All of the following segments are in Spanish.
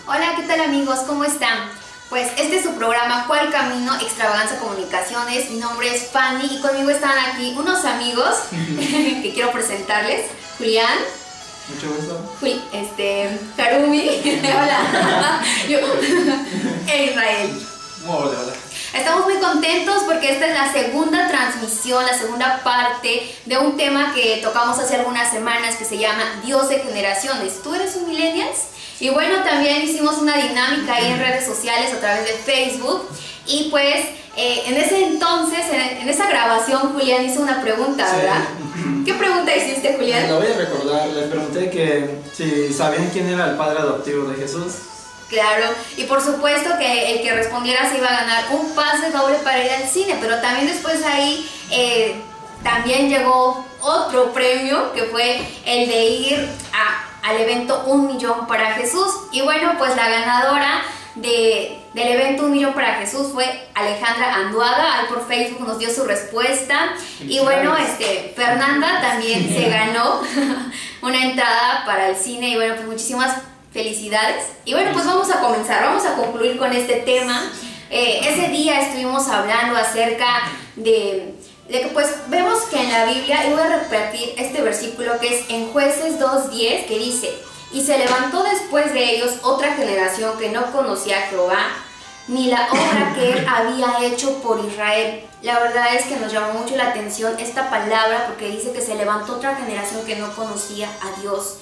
Hola, ¿qué tal amigos? ¿Cómo están? Pues este es su programa ¿Cuál Camino? Extravaganza Comunicaciones. Mi nombre es Fanny y conmigo están aquí unos amigos que quiero presentarles. Julián. Mucho gusto. Karumi. Hola. E Israel. Hola. Estamos muy contentos porque esta es la segunda transmisión, la segunda parte de un tema que tocamos hace algunas semanas que se llama Dios de generaciones. ¿Tú eres un millennials? Y bueno, también hicimos una dinámica ahí en redes sociales a través de Facebook. Y pues en ese entonces, en esa grabación, Julián hizo una pregunta, ¿verdad? Sí. ¿Qué pregunta hiciste, Julián? La voy a recordar. Les pregunté que si sabían quién era el padre adoptivo de Jesús. Claro, y por supuesto que el que respondiera se iba a ganar un pase doble para ir al cine, pero también después ahí también llegó otro premio que fue el de ir al evento 1 millón para Jesús. Y bueno, pues la ganadora del evento 1 millón para Jesús fue Alejandra Anduaga. Ahí por Facebook nos dio su respuesta. Y bueno, Fernanda también se ganó una entrada para el cine. Y bueno, pues muchísimas felicidades. Y bueno, pues vamos a comenzar, vamos a concluir con este tema. Ese día estuvimos hablando acerca de que pues vemos que en la Biblia, y voy a repetir este versículo que es en Jueces 2:10, que dice: y se levantó después de ellos otra generación que no conocía a Jehová, ni la obra que él había hecho por Israel. La verdad es que nos llamó mucho la atención esta palabra, porque dice que se levantó otra generación que no conocía a Dios.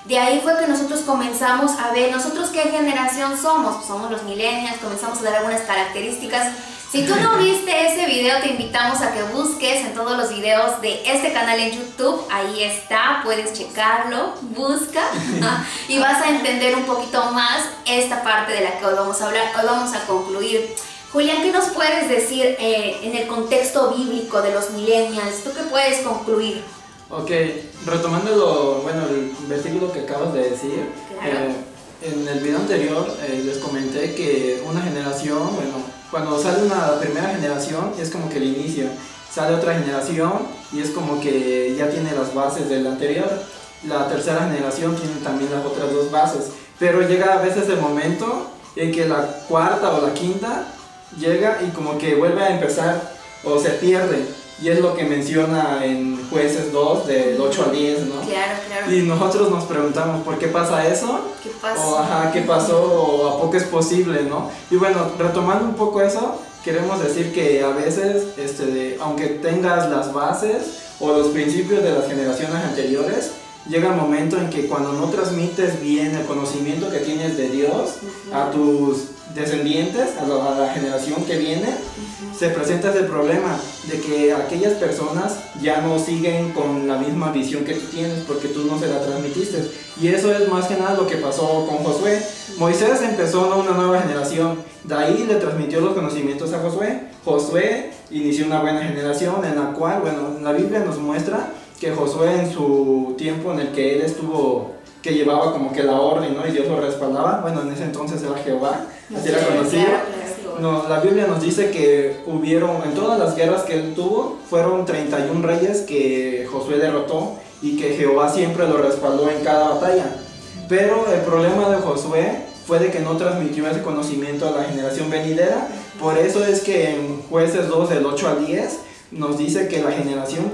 De ahí fue que nosotros comenzamos a ver, nosotros qué generación somos. Pues somos los millennials, comenzamos a dar algunas características. Si tú no viste ese video, te invitamos a que busques en todos los videos de este canal en YouTube. Ahí está, puedes checarlo, busca y vas a entender un poquito más esta parte de la que hoy vamos a hablar. Hoy vamos a concluir. Julián, ¿qué nos puedes decir en el contexto bíblico de los millennials? ¿Tú qué puedes concluir? Ok, retomando el versículo que acabas de decir, claro. En el video anterior les comenté que una generación, cuando sale una primera generación es como que el inicio, sale otra generación y es como que ya tiene las bases del anterior, la tercera generación tiene también las otras dos bases, pero llega a veces el momento en que la cuarta o la quinta llega y como que vuelve a empezar o se pierde. Y es lo que menciona en Jueces 2, del 8 al 10, ¿no? Claro. Y nosotros nos preguntamos, ¿por qué pasa eso? ¿Qué pasó? O, ¿qué pasó? O ¿a poco es posible, no? Y bueno, retomando un poco eso, queremos decir que a veces, aunque tengas las bases o los principios de las generaciones anteriores, llega el momento en que cuando no transmites bien el conocimiento que tienes de Dios a tus descendientes, a la generación que viene, se presenta ese problema de que aquellas personas ya no siguen con la misma visión que tú tienes porque tú no se la transmitiste. Y eso es más que nada lo que pasó con Josué. Moisés empezó una nueva generación, de ahí le transmitió los conocimientos a Josué. Josué inició una buena generación en la cual, la Biblia nos muestra que Josué en su tiempo en el que él estuvo, que llevaba como que la orden, ¿no? Y Dios lo respaldaba, en ese entonces era Jehová, así era conocido. No, la Biblia nos dice que en todas las guerras que él tuvo, fueron 31 reyes que Josué derrotó y que Jehová siempre lo respaldó en cada batalla. Pero el problema de Josué fue de que no transmitió ese conocimiento a la generación venidera. Por eso es que en Jueces 2, del 8 al 10, nos dice que la generación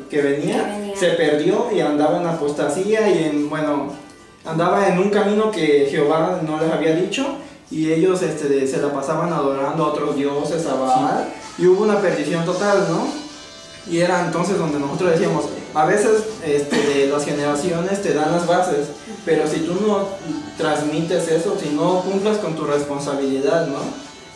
que venía se perdió y andaba en apostasía y andaba en un camino que Jehová no les había dicho, y ellos se la pasaban adorando a otros dioses, a Baal, y hubo una perdición total, ¿no? Y era entonces donde nosotros decíamos, a veces las generaciones te dan las bases, pero si tú no transmites eso, si no cumplas con tu responsabilidad, ¿no?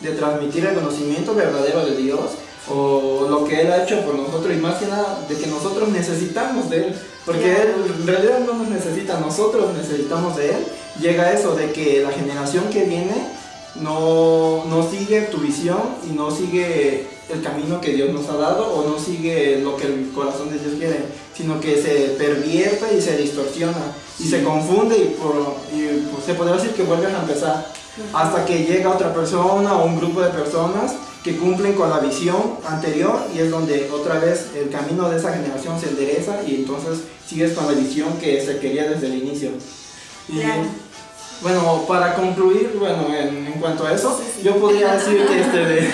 De transmitir el conocimiento verdadero de Dios, o lo que Él ha hecho por nosotros, y más que nada de que nosotros necesitamos de Él, porque Él en realidad no nos necesita, nosotros necesitamos de Él. Llega eso de que la generación que viene no sigue tu visión y no sigue el camino que Dios nos ha dado, o no sigue lo que el corazón de Dios quiere, sino que se pervierte y se distorsiona y se confunde y pues, se podría decir que vuelves a empezar hasta que llega otra persona o un grupo de personas que cumplen con la visión anterior, y es donde otra vez el camino de esa generación se endereza y entonces sigues con la visión que se quería desde el inicio. Claro. Bueno, para concluir, bueno, en cuanto a eso, yo podría decir que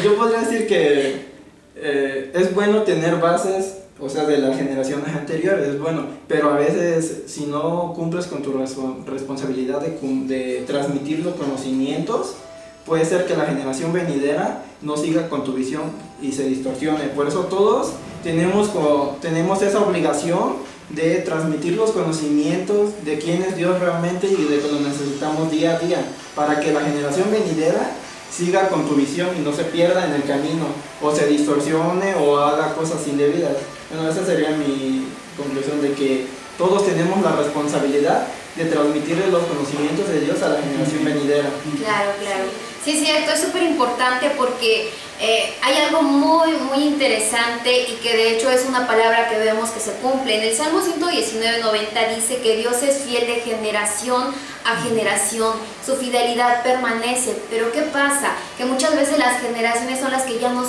yo podría decir que es bueno tener bases, o sea, de las generaciones anteriores, es bueno, pero a veces si no cumples con tu responsabilidad de transmitir los conocimientos, puede ser que la generación venidera no siga con tu visión y se distorsione. Por eso todos tenemos esa obligación de transmitir los conocimientos de quién es Dios realmente y de que lo necesitamos día a día, para que la generación venidera siga con tu visión y no se pierda en el camino, o se distorsione o haga cosas indebidas. Bueno, esa sería mi conclusión, de que todos tenemos la responsabilidad de transmitirle los conocimientos de Dios a la generación venidera. Claro, claro. Sí, es cierto, es súper importante porque hay algo muy interesante y que de hecho es una palabra que vemos que se cumple. En el Salmo 119:90 dice que Dios es fiel de generación a generación, su fidelidad permanece. Pero ¿qué pasa? Que muchas veces las generaciones son las que ya no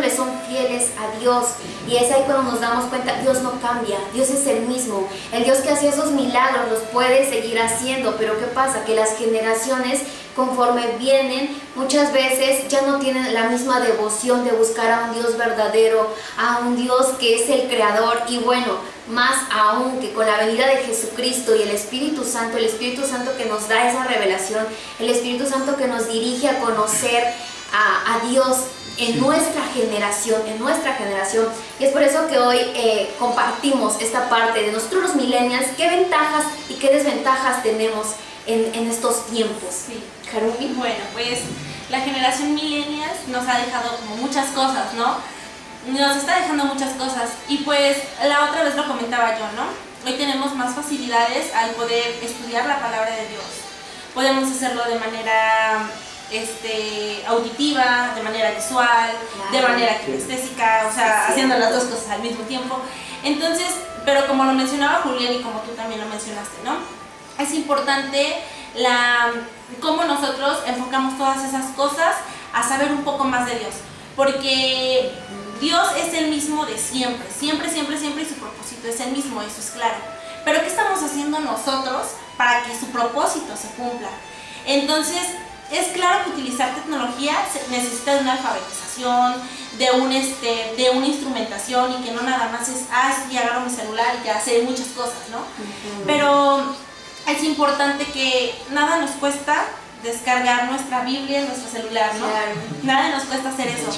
le son fieles a Dios, y es ahí cuando nos damos cuenta, Dios no cambia, Dios es el mismo, el Dios que hacía esos milagros los puede seguir haciendo. Pero ¿qué pasa? Que las generaciones, conforme vienen, muchas veces ya no tienen la misma devoción de buscar a un Dios verdadero, a un Dios que es el creador. Y bueno, más aún que con la venida de Jesucristo y el Espíritu Santo que nos da esa revelación, el Espíritu Santo que nos dirige a conocer a Dios en nuestra generación, y es por eso que hoy compartimos esta parte de nosotros los millennials, qué ventajas y qué desventajas tenemos en estos tiempos. Sí. Harumi. Bueno, pues la generación millennials nos ha dejado como muchas cosas, ¿no? Nos está dejando muchas cosas, y pues la otra vez lo comentaba yo, ¿no? Hoy tenemos más facilidades al poder estudiar la palabra de Dios. Podemos hacerlo de manera auditiva, de manera visual, de manera kinestésica, o sea, haciendo las dos cosas al mismo tiempo. Entonces, pero como lo mencionaba Julián y como tú también lo mencionaste, ¿no? Es importante cómo nosotros enfocamos todas esas cosas a saber un poco más de Dios, porque Dios es el mismo de siempre, siempre, y su propósito es el mismo, eso es claro. Pero ¿qué estamos haciendo nosotros para que su propósito se cumpla? Entonces, es claro que utilizar tecnología necesita de una alfabetización, de una instrumentación, y que no nada más es, sí, agarro mi celular y ya sé muchas cosas, ¿no? Pero es importante que nada nos cuesta descargar nuestra Biblia en nuestro celular, ¿no? Claro. Nada nos cuesta hacer eso.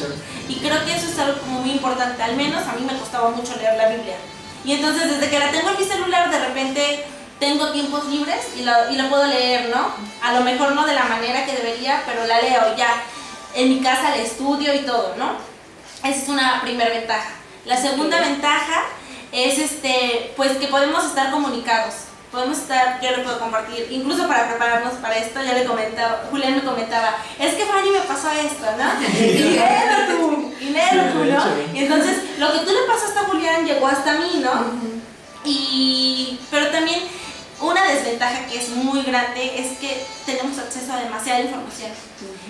Y creo que eso es algo como muy importante. Al menos a mí me costaba mucho leer la Biblia. Y entonces desde que la tengo en mi celular, de repente tengo tiempos libres y lo puedo leer, ¿no? A lo mejor no de la manera que debería, pero la leo ya. En mi casa la estudio y todo, ¿no? Esa es una primera ventaja. La segunda ventaja es pues que podemos estar comunicados. Yo le puedo compartir, incluso para prepararnos para esto, Julián me comentaba, es que Fanny me pasó esto, ¿no? Y léelo tú, ¿no? Y entonces, lo que tú le pasaste a Julián llegó hasta mí, ¿no? Pero también, una desventaja que es muy grande es que tenemos acceso a demasiada información,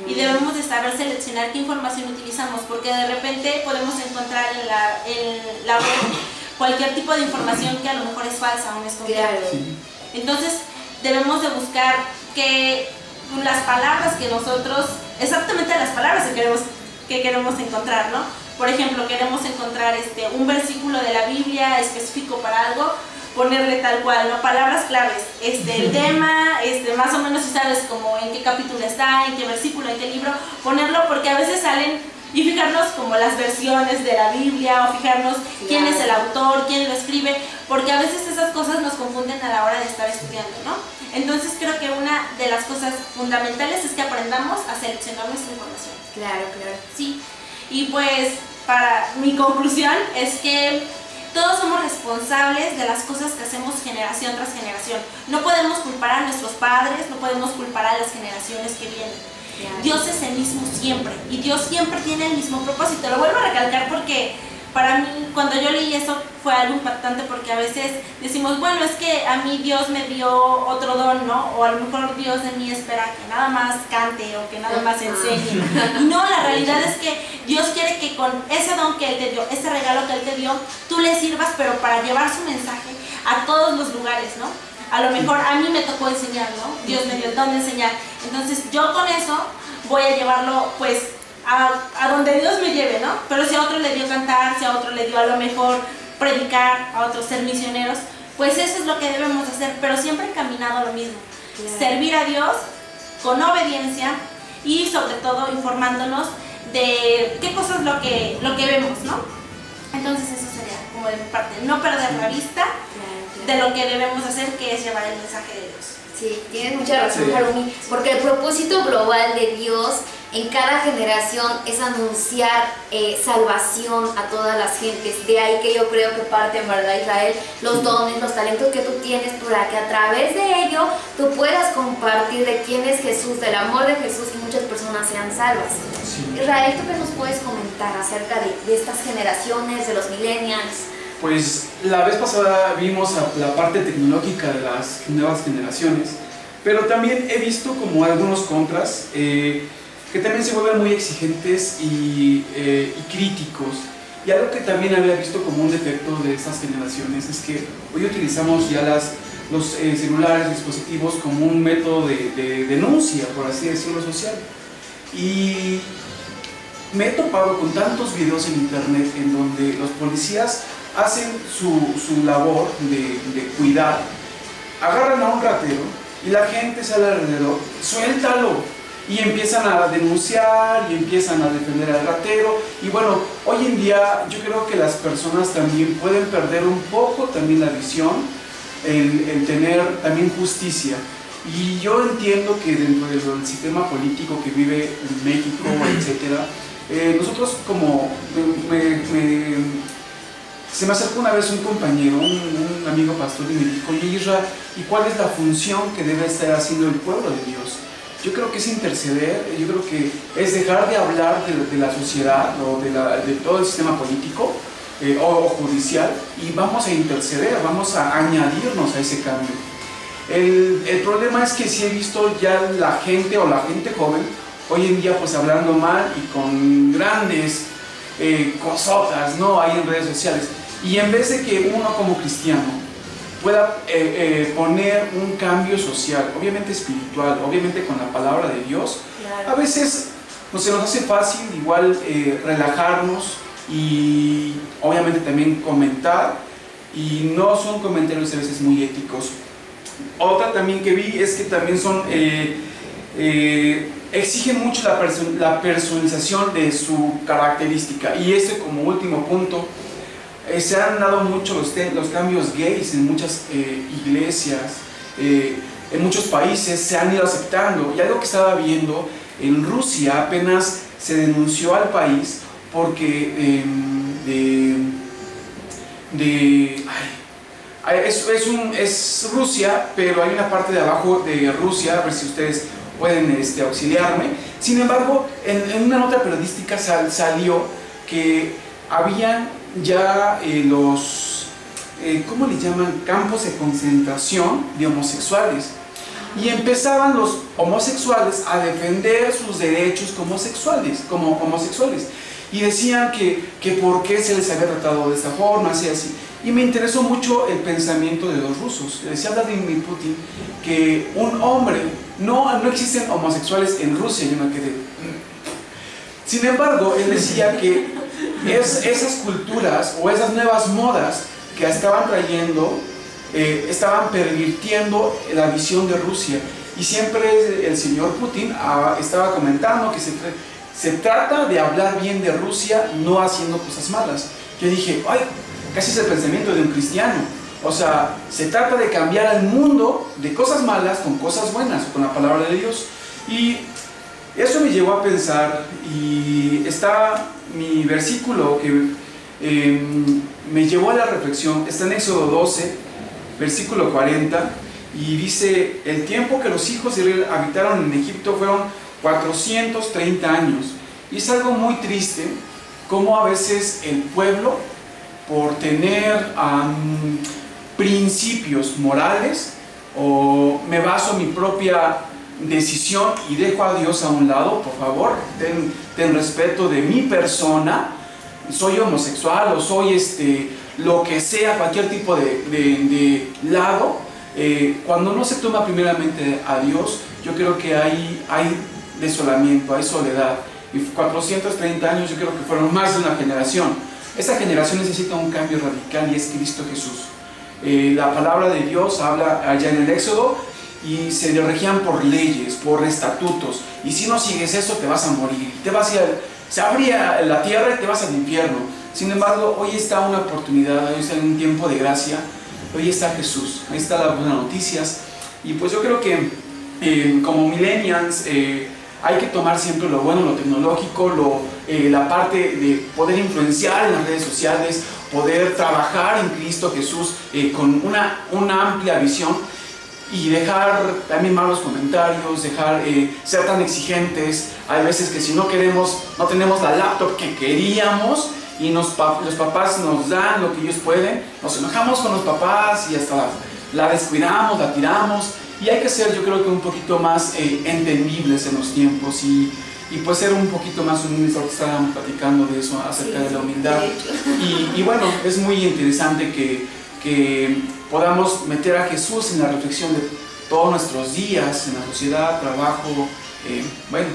y debemos de saber seleccionar qué información utilizamos, porque de repente podemos encontrar en la web cualquier tipo de información que a lo mejor es falsa o no es confiable. Claro. Sí. Entonces debemos de buscar que las palabras que nosotros, exactamente las palabras que queremos encontrar, ¿no? Por ejemplo, queremos encontrar un versículo de la Biblia específico para algo, ponerle tal cual, ¿no? Palabras claves, el tema, más o menos si sabes como en qué capítulo está, en qué versículo, en qué libro, ponerlo, porque a veces salen, y fijarnos como las versiones de la Biblia, o fijarnos quién es el autor, quién lo escribe, porque a veces esas cosas nos confunden a la hora de estar estudiando, ¿no? Entonces creo que una de las cosas fundamentales es que aprendamos a seleccionar nuestra información. Claro. Sí, y pues para mi conclusión es que todos somos responsables de las cosas que hacemos generación tras generación. No podemos culpar a nuestros padres, no podemos culpar a las generaciones que vienen. Dios es el mismo siempre, y Dios siempre tiene el mismo propósito. Lo vuelvo a recalcar porque para mí, cuando yo leí eso, fue algo impactante, porque a veces decimos, bueno, es que a mí Dios me dio otro don, ¿no? O a lo mejor Dios de mí espera que nada más cante o que nada más enseñe. Y no, la realidad es que Dios quiere que con ese don que Él te dio, ese regalo que Él te dio, tú le sirvas, pero para llevar su mensaje a todos los lugares, ¿no? A lo mejor a mí me tocó enseñar, ¿no? Dios me dio el don de enseñar. Entonces yo con eso voy a llevarlo pues a donde Dios me lleve, ¿no? Pero si a otro le dio cantar, si a otro le dio a lo mejor predicar, a otros ser misioneros, pues eso es lo que debemos hacer, pero siempre encaminado a lo mismo. Claro. Servir a Dios con obediencia y sobre todo informándonos de qué cosas es lo que vemos, ¿no? Entonces eso sería como de mi parte, no perder la vista de lo que debemos hacer, que es llevar el mensaje de Dios. Sí, tienes mucha razón, Harumi, porque el propósito global de Dios en cada generación es anunciar salvación a todas las gentes. De ahí que yo creo que parte, en verdad, Israel, los dones, los talentos que tú tienes, para que a través de ello tú puedas compartir de quién es Jesús, del amor de Jesús, y muchas personas sean salvas. Sí. Israel, ¿tú qué nos puedes comentar acerca de estas generaciones, de los millennials? Pues la vez pasada vimos la parte tecnológica de las nuevas generaciones, pero también he visto como algunos contras que también se vuelven muy exigentes y críticos. Y algo que también había visto como un defecto de estas generaciones es que hoy utilizamos ya los celulares, dispositivos como un método de denuncia, por así decirlo, social. Y me he topado con tantos videos en internet en donde los policías hacen su labor de cuidar, agarran a un ratero y la gente sale alrededor, suéltalo, y empiezan a denunciar y empiezan a defender al ratero. Y bueno, hoy en día yo creo que las personas también pueden perder un poco también la visión, el tener también justicia. Y yo entiendo que dentro del sistema político que vive en México, etcétera, nosotros como se me acercó una vez un compañero, un amigo pastor, y me dijo: oye, Isra, ¿y cuál es la función que debe estar haciendo el pueblo de Dios? Yo creo que es interceder, yo creo que es dejar de hablar de la sociedad o de todo el sistema político o judicial, y vamos a interceder, vamos a añadirnos a ese cambio. El problema es que sí he visto ya la gente o la gente joven hoy en día pues hablando mal y con grandes cosotas, ¿no? Ahí en redes sociales. Y en vez de que uno como cristiano pueda poner un cambio social, obviamente espiritual, obviamente con la palabra de Dios, claro, a veces se nos hace fácil igual relajarnos y obviamente también comentar, y no son comentarios a veces muy éticos. Otra también que vi es que también son exigen mucho la personalización de su característica. Y como último punto, se han dado mucho los cambios gays en muchas iglesias, en muchos países se han ido aceptando. Y algo que estaba viendo en Rusia, apenas se denunció al país porque es Rusia, pero hay una parte de abajo de Rusia, a ver si ustedes pueden auxiliarme. Sin embargo, en una nota periodística salió que habían ya ¿cómo le llaman? Campos de concentración de homosexuales. Y empezaban los homosexuales a defender sus derechos como homosexuales. Y decían que por qué se les había tratado de esta forma, así. Y me interesó mucho el pensamiento de los rusos. Decía Vladimir Putin que un hombre, no existen homosexuales en Rusia. Yo me quedé. Sin embargo, él decía que esas culturas o esas nuevas modas que estaban trayendo estaban pervirtiendo la visión de Rusia. Y siempre el señor Putin estaba comentando que se trata de hablar bien de Rusia, no haciendo cosas malas. Yo dije, ay, casi es el pensamiento de un cristiano. O sea, se trata de cambiar al mundo de cosas malas con cosas buenas, con la palabra de Dios. Y eso me llevó a pensar, y está mi versículo que me llevó a la reflexión, está en Éxodo 12, versículo 40, y dice: el tiempo que los hijos de Israel habitaron en Egipto fueron 430 años. Y es algo muy triste cómo a veces el pueblo, por tener principios morales, o me baso en mi propia decisión y dejo a Dios a un lado, por favor, ten respeto de mi persona, soy homosexual o soy lo que sea, cualquier tipo de lado, cuando no se toma primeramente a Dios, yo creo que hay desolamiento, hay soledad. Y 430 años yo creo que fueron más de una generación. Esa generación necesita un cambio radical y es Cristo Jesús. La palabra de Dios habla allá en el Éxodo y se regían por leyes, por estatutos, y si no sigues eso te vas a morir, se abría la tierra y te vas al infierno. Sin embargo, hoy está una oportunidad, hoy está un tiempo de gracia, hoy está Jesús, ahí está las buenas noticias. Y pues yo creo que como millennials hay que tomar siempre lo bueno, lo tecnológico, la parte de poder influenciar en las redes sociales, poder trabajar en Cristo Jesús con una amplia visión, y dejar también malos comentarios, dejar ser tan exigentes. Hay veces que si no tenemos la laptop que queríamos y los papás nos dan lo que ellos pueden, nos enojamos con los papás y hasta la descuidamos, la tiramos. Y hay que ser, yo creo que un poquito más entendibles en los tiempos y pues ser un poquito más humildes. Ahora estábamos platicando de eso, acerca de la humildad. Y bueno, es muy interesante que podamos meter a Jesús en la reflexión de todos nuestros días, en la sociedad, trabajo, bueno.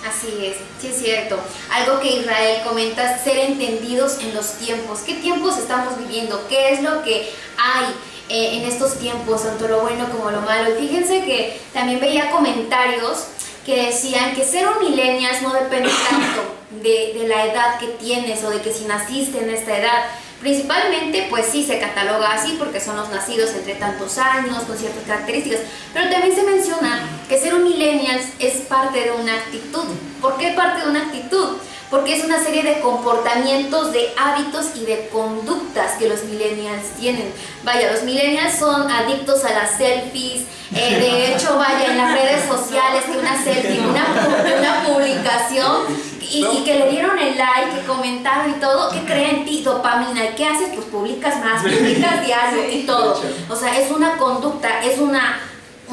Así es, sí es cierto. Algo que Israel comenta, ser entendidos en los tiempos. ¿Qué tiempos estamos viviendo? ¿Qué es lo que hay en estos tiempos, tanto lo bueno como lo malo? Y fíjense que también veía comentarios que decían que ser un millennial no depende tanto de la edad que tienes o de que si naciste en esta edad. Principalmente, pues sí, se cataloga así porque son los nacidos entre tantos años, con ciertas características, pero también se menciona que ser un millennial es parte de una actitud. ¿Por qué parte de una actitud? Porque es una serie de comportamientos, de hábitos y de conductas que los millennials tienen. Vaya, los millennials son adictos a las selfies, de hecho, vaya, en las redes sociales que una selfie, una publicación, y que le dieron el like, que comentaron y todo, ¿qué creen en ti? Dopamina. ¿Y qué haces? Pues publicas más, publicas diario y todo. O sea, es una conducta, es una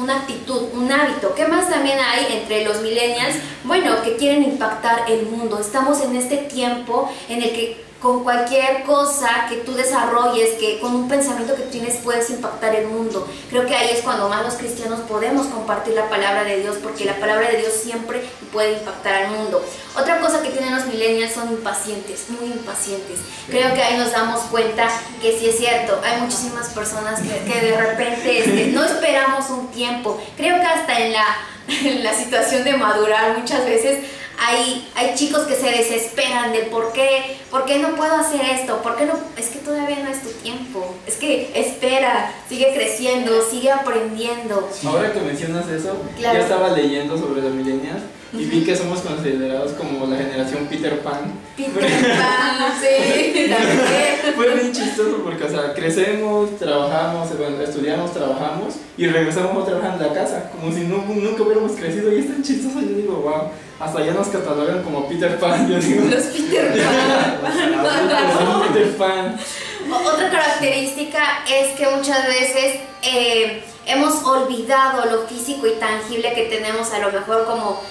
actitud, un hábito. ¿Qué más también hay entre los millennials? Bueno, que quieren impactar el mundo. Estamos en este tiempo en el que con cualquier cosa que tú desarrolles, que con un pensamiento que tienes puedes impactar el mundo. Creo que ahí es cuando más los cristianos podemos compartir la palabra de Dios, porque la palabra de Dios siempre puede impactar al mundo. Otra cosa que tienen los millennials son impacientes, muy impacientes. Creo que ahí nos damos cuenta que sí es cierto, hay muchísimas personas que de repente no esperamos un tiempo. Creo que hasta en la situación de madurar muchas veces hay chicos que se desesperan de ¿por qué no puedo hacer esto? ¿Por qué no? Es que todavía no es tu tiempo. Es que espera, sigue creciendo, sigue aprendiendo. Ahora que mencionas eso, claro. Ya estaba leyendo sobre los millennials y vi que somos considerados como la generación Peter Pan. Peter Pan, sí, también. Fue bien chistoso porque, o sea, crecemos, trabajamos, bueno, estudiamos, trabajamos y regresamos otra vez a la casa, como si nunca hubiéramos crecido, y es tan chistoso. Yo digo, wow, hasta ya nos catalogan como Peter Pan. Yo digo, los Peter Pan. Peter Pan. Otra característica es que muchas veces hemos olvidado lo físico y tangible que tenemos, a lo mejor como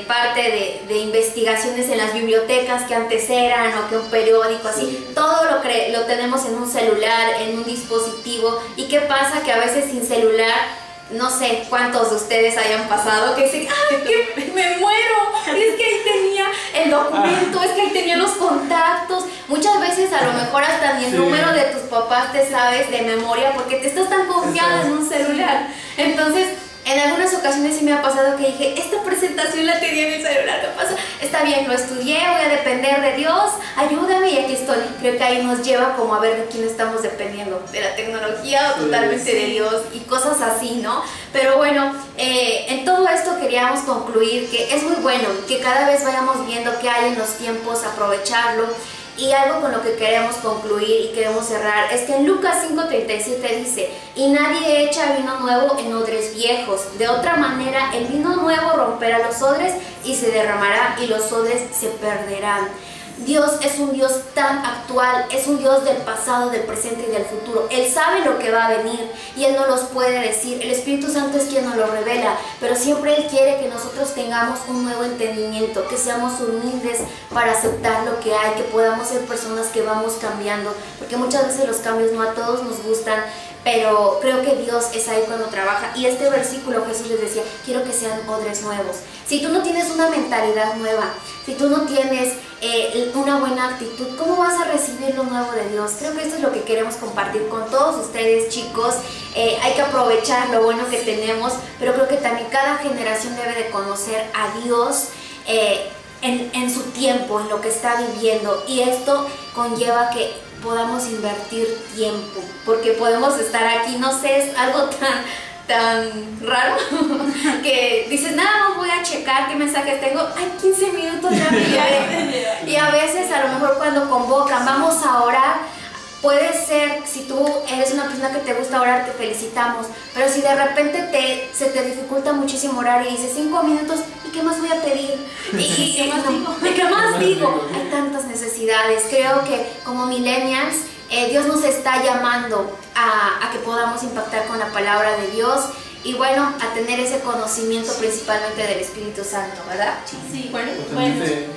parte de investigaciones en las bibliotecas que antes eran, o que un periódico así. Sí. Todo lo tenemos en un celular, en un dispositivo. ¿Y qué pasa? Que a veces sin celular, no sé cuántos de ustedes hayan pasado que dicen, ¡ay, que me muero! Es que ahí tenía el documento, es que ahí tenía los contactos. Muchas veces a lo mejor hasta ni el número de tus papás te sabes de memoria porque te estás tan confiado en un celular. Entonces, en algunas ocasiones sí me ha pasado que dije, esta presentación la tenía en el celular, ¿qué pasa? Está bien, lo estudié, voy a depender de Dios, ayúdame, y aquí estoy. Creo que ahí nos lleva como a ver de quién estamos dependiendo, de la tecnología o totalmente de Dios y cosas así, ¿no? Pero bueno, en todo esto queríamos concluir que es muy bueno que cada vez vayamos viendo qué hay en los tiempos, aprovecharlo. Y algo con lo que queremos concluir y queremos cerrar es que en Lucas 5:37 dice, y nadie echa vino nuevo en odres viejos, de otra manera el vino nuevo romperá los odres y se derramará y los odres se perderán. Dios es un Dios tan actual, es un Dios del pasado, del presente y del futuro. Él sabe lo que va a venir y Él no los puede decir. El Espíritu Santo es quien nos lo revela, pero siempre Él quiere que nosotros tengamos un nuevo entendimiento, que seamos humildes para aceptar lo que hay, que podamos ser personas que vamos cambiando, porque muchas veces los cambios no a todos nos gustan, pero creo que Dios es ahí cuando trabaja. Y este versículo Jesús les decía, quiero que sean odres nuevos. Si tú no tienes una mentalidad nueva, si tú no tienes una buena actitud, ¿cómo vas a recibir lo nuevo de Dios? Creo que esto es lo que queremos compartir con todos ustedes, chicos. Hay que aprovechar lo bueno que tenemos, pero creo que también cada generación debe de conocer a Dios en su tiempo, en lo que está viviendo. Y esto conlleva que podamos invertir tiempo, porque podemos estar aquí, no sé, es algo tan raro que dices, nada más voy a checar qué mensajes tengo, ay, 15 minutos ya me llegué. Y a veces a lo mejor cuando convocan, vamos a orar, puede ser, si tú eres una persona que te gusta orar, te felicitamos, pero si de repente se te dificulta muchísimo orar y dices 5 minutos, ¿y qué más voy a pedir? ¿Qué más digo? Hay tantas necesidades. Creo que como millennials, Dios nos está llamando a que podamos impactar con la palabra de Dios y bueno, a tener ese conocimiento principalmente del Espíritu Santo, ¿verdad? Sí, bueno,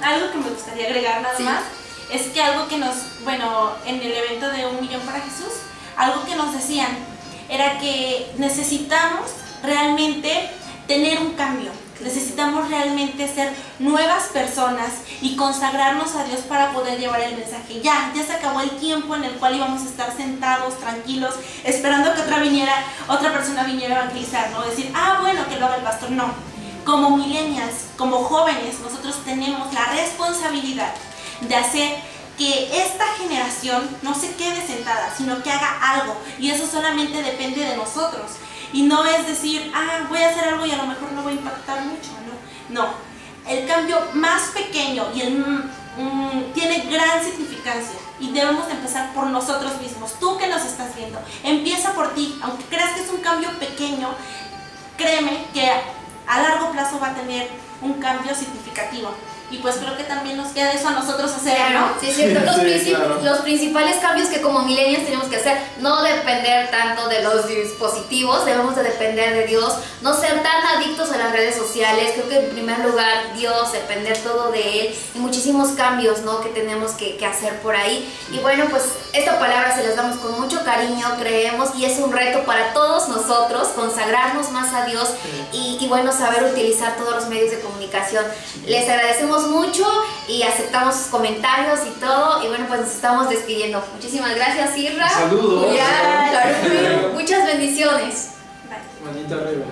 algo que me gustaría agregar nada más es que algo que en el evento de 1 millón para Jesús, algo que nos decían era que necesitamos realmente tener un cambio. Necesitamos realmente ser nuevas personas y consagrarnos a Dios para poder llevar el mensaje. Ya se acabó el tiempo en el cual íbamos a estar sentados, tranquilos, esperando que otra persona viniera a evangelizar, ¿no? Decir, bueno, que lo haga el pastor. No. Como millennials, como jóvenes, nosotros tenemos la responsabilidad de hacer que esta generación no se quede sentada, sino que haga algo. Y eso solamente depende de nosotros. Y no es decir, voy a hacer algo y a lo mejor no voy a impactar mucho, no. El cambio más pequeño y tiene gran significancia y debemos de empezar por nosotros mismos. Tú que nos estás viendo, empieza por ti. Aunque creas que es un cambio pequeño, créeme que a largo plazo va a tener un cambio significativo. Y pues creo que también nos queda eso a nosotros hacer, claro, ¿no? Sí, es cierto. Claro. Los principales cambios que como millennials tenemos que hacer, no depender tanto de los dispositivos, debemos de depender de Dios, no ser tan adictos a las redes sociales. Creo que en primer lugar Dios, depender todo de Él y muchísimos cambios, ¿no?, que tenemos que hacer por ahí. Y bueno, pues esta palabra se las damos con mucho cariño, creemos, y es un reto para todos nosotros consagrarnos más a Dios y bueno, saber utilizar todos los medios de comunicación. Les agradecemos mucho y aceptamos sus comentarios y todo, y bueno, pues nos estamos despidiendo. Muchísimas gracias, Irra. Saludos. Muchas bendiciones. Manita arriba.